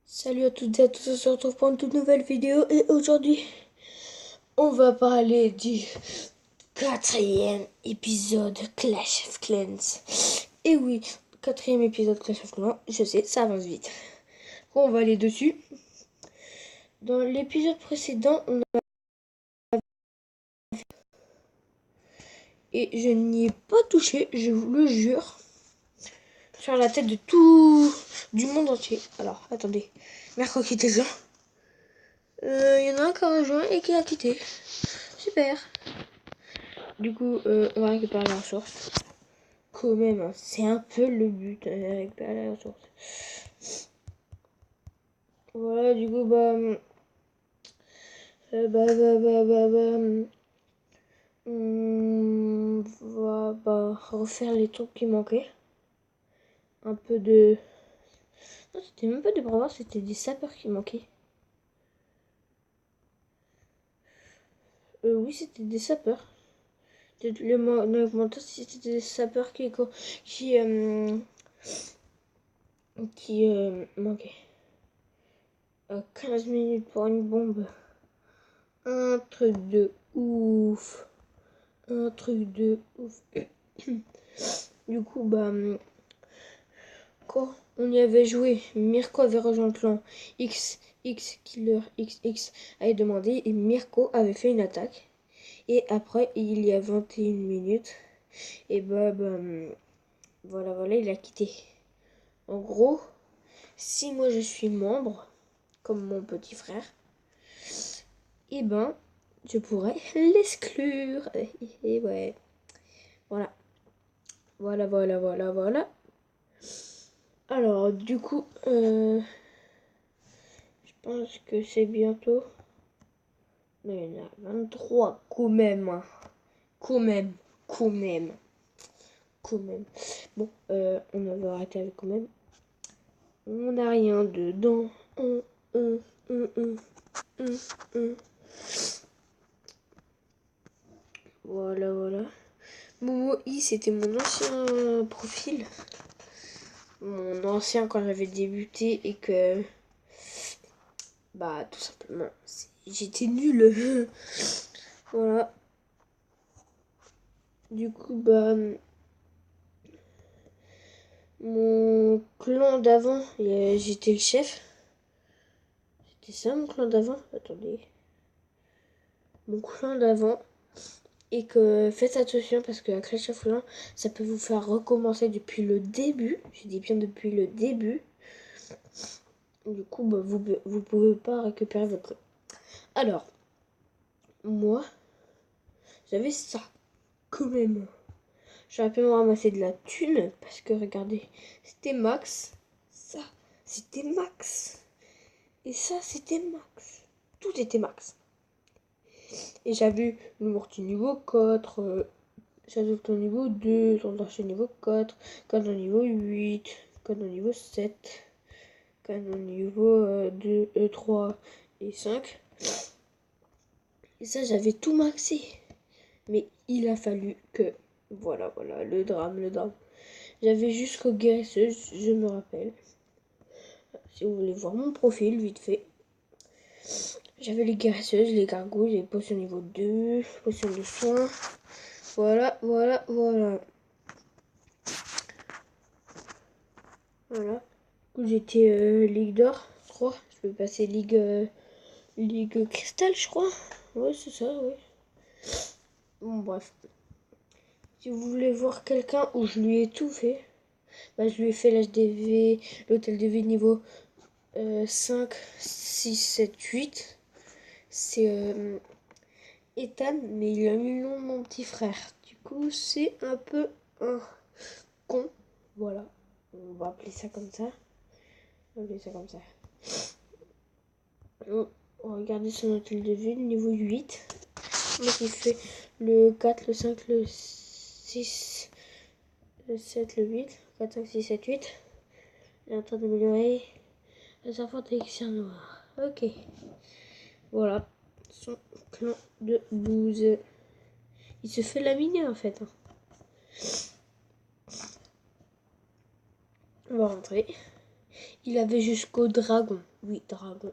Salut à toutes et à tous, on se retrouve pour une toute nouvelle vidéo et aujourd'hui on va parler du quatrième épisode Clash of Clans. Et oui, quatrième épisode Clash of Clans, je sais, ça avance vite. On va aller dessus. Dans l'épisode précédent, et je n'y ai pas touché, je vous le jure, sur la tête de tout du monde entier. Alors, attendez, Merco qui était là. Il y en a un qui a rejoint et qui a quitté. Super. Du coup, on va récupérer la ressource. Quand même, hein, c'est un peu le but, récupérer la ressource. Voilà, du coup, on va refaire les trucs qui manquaient. Un peu de... Non, c'était même pas des bravars, c'était des sapeurs qui manquaient. Oui, c'était des sapeurs. Le mentor, c'était des sapeurs qui manquaient. 15 minutes pour une bombe. Un truc de ouf. Un truc de ouf. Du coup, quand on y avait joué, Mirko avait rejoint le clan XX Killer XX avait demandé et Mirko avait fait une attaque. Et après, il y a 21 minutes, et voilà, il a quitté. En gros, si moi je suis membre, comme mon petit frère, et je pourrais l'exclure. Et ouais, voilà. Voilà. Alors, du coup, je pense que c'est bientôt. Non, il y en a 23 quand même. Hein. Quand même. Bon, on va arrêter avec quand même. On n'a rien dedans. Hum. Voilà. Momo I, c'était mon ancien profil. Mon ancien quand j'avais débuté et que... tout simplement, j'étais nulle. Voilà. Du coup, mon clan d'avant, j'étais le chef. C'était ça mon clan d'avant. Attendez. Mon clan d'avant. Et que faites attention parce que la Clash of Clans, ça peut vous faire recommencer depuis le début. Je dis bien depuis le début. Du coup, vous pouvez pas récupérer votre clan. Alors, moi, j'avais ça. Quand même. J'aurais pu me ramasser de la thune parce que regardez, c'était max. Ça, c'était max. Et ça, c'était max. Tout était max. Et j'avais le mortier niveau 4, j'avais au niveau 2, son archer niveau 4, canon niveau 8, canon niveau 7, canon niveau 2, 3 et 5. Et ça, j'avais tout maxé. Mais il a fallu que... Voilà, le drame. J'avais jusqu'aux guérisseuses, je me rappelle. Si vous voulez voir mon profil, vite fait. J'avais les guérisseuses, les gargouilles, les potions niveau 2, potions de soins. Voilà. Du coup, j'étais Ligue d'or, je crois. Je peux passer Ligue cristal, je crois. Ouais, c'est ça, oui. Bon, bref. Si vous voulez voir quelqu'un où je lui ai tout fait, je lui ai fait l'HDV, l'hôtel de vie niveau 5, 6, 7, 8. C'est Ethan, mais il a mis le nom de mon petit frère. Du coup, c'est un peu un con. Voilà. On va appeler ça comme ça. Regardez son hôtel de ville, niveau 8. Moi qui fait le 4, le 5, le 6, le 7, le 8. 4, 5, 6, 7, 8. Il est en train d'améliorer la servante élixir noir. Ok. Voilà. Son clan de bouse. Il se fait laminer en fait. On va rentrer. Il avait jusqu'au dragon. Oui, dragon.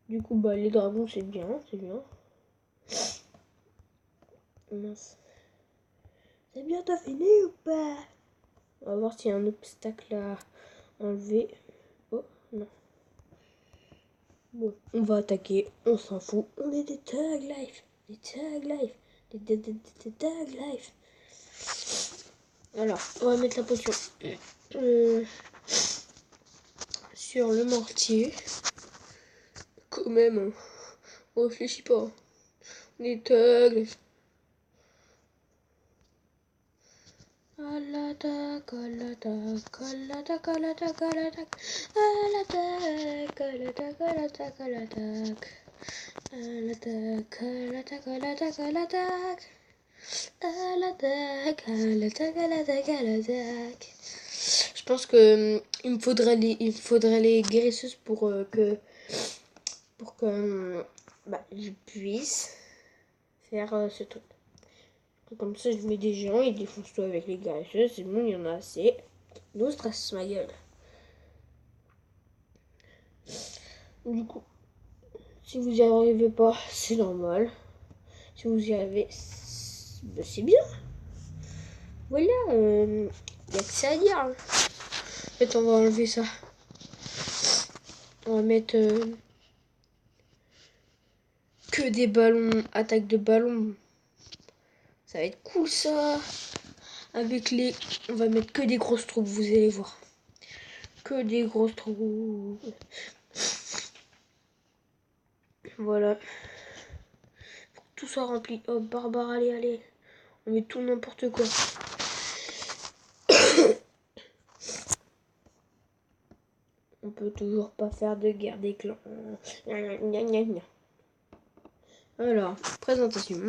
Du coup, bah, les dragons, c'est bien. Mince. C'est bien, t'as fini ou pas? On va voir s'il y a un obstacle à enlever. Oh, non. Bon, on va attaquer, on s'en fout. On est des Thug Life. Des Thug Life. Alors, on va mettre la potion sur le mortier. Quand même, on réfléchit pas. On est Thug Life. À l'attaque. Je pense que il me faudrait les guérisseuses pour que je puisse faire ce truc. Comme ça, je mets des géants, ils défoncent tout avec les guérisseuses. C'est bon, il y en a assez. No stress, ma gueule. Du coup, si vous y arrivez pas, c'est normal. Si vous y arrivez, c'est bien. Voilà, il n'y a que ça à dire. En fait, on va enlever ça. On va mettre que des ballons, attaque de ballons. Ça va être cool ça. Avec les... On va mettre que des grosses troupes, vous allez voir. Que des grosses troupes. Voilà. Tout ça rempli. Oh, barbare, allez. On met tout n'importe quoi. On peut toujours pas faire de guerre des clans. Alors, présentation,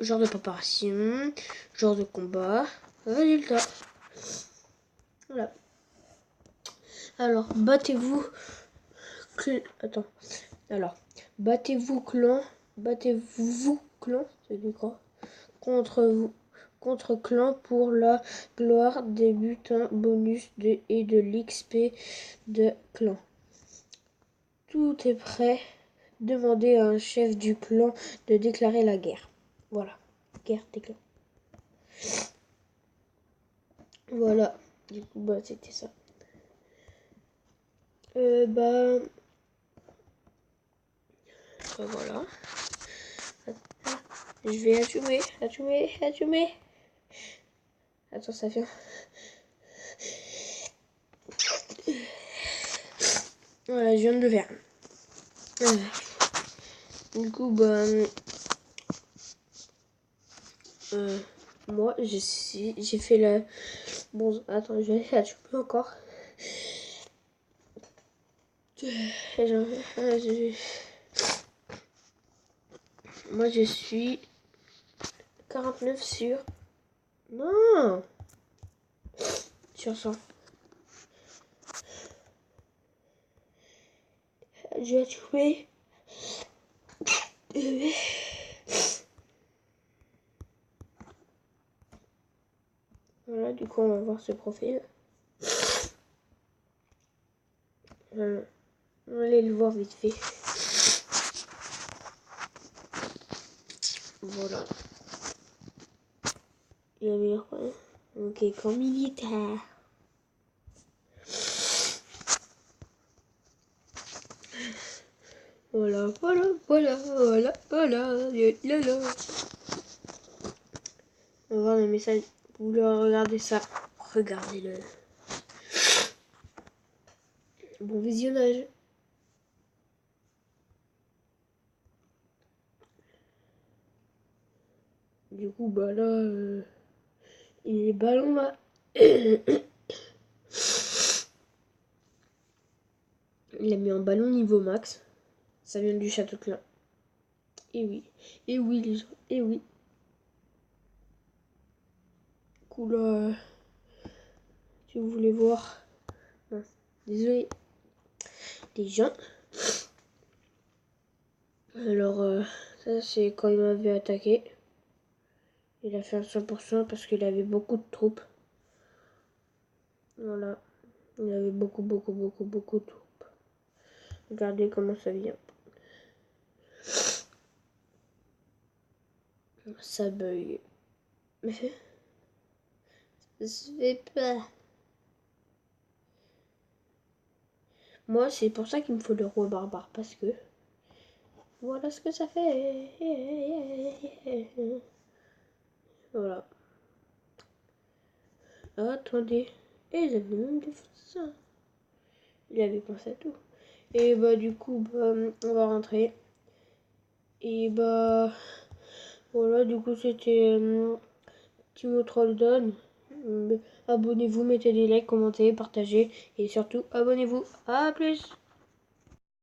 genre de préparation, genre de combat, résultat. Voilà. Alors, battez-vous clan, c'est du quoi, contre clan pour la gloire des butins bonus et de l'XP de clan. Tout est prêt. Demandez à un chef du clan de déclarer la guerre. Voilà, guerre des clans. Voilà, du coup, bah, c'était ça. Voilà. Je vais assumer. Attends, ça vient. Voilà, je viens de le faire. Du coup, bah... moi, j'ai fait la... Bon, attends, je vais assumer encore. Moi, je suis 49 sur... Non, sur 100. J'ai trouvé... Voilà, du coup, on va voir ce profil. On va aller le voir vite fait. Voilà. Il y avait quoi? Ok, camp militaire. Voilà. On va voir le message. Vous voulez regarder ça? Regardez-le. Bon visionnage. Du coup, bah là, les ballons là. Il a mis un ballon niveau max. Ça vient du château clan. Et oui, les gens, et oui. Du coup là, si vous voulez voir. Non, désolé. Les gens. Alors, ça c'est quand il m'avait attaqué. Il a fait un 100% parce qu'il avait beaucoup de troupes. Voilà. Il y avait beaucoup de troupes. Regardez comment ça vient. Ça bug. Ça se fait pas. Moi, c'est pour ça qu'il me faut le roi barbare. Parce que voilà ce que ça fait. Voilà. Attendez. Et ils avaient même fait ça. Il avait pensé à tout. Et bah du coup, bah, on va rentrer. Et bah voilà, du coup c'était Timo Trolldon. Abonnez-vous, mettez des likes, commentez, partagez. Et surtout, abonnez-vous. À plus!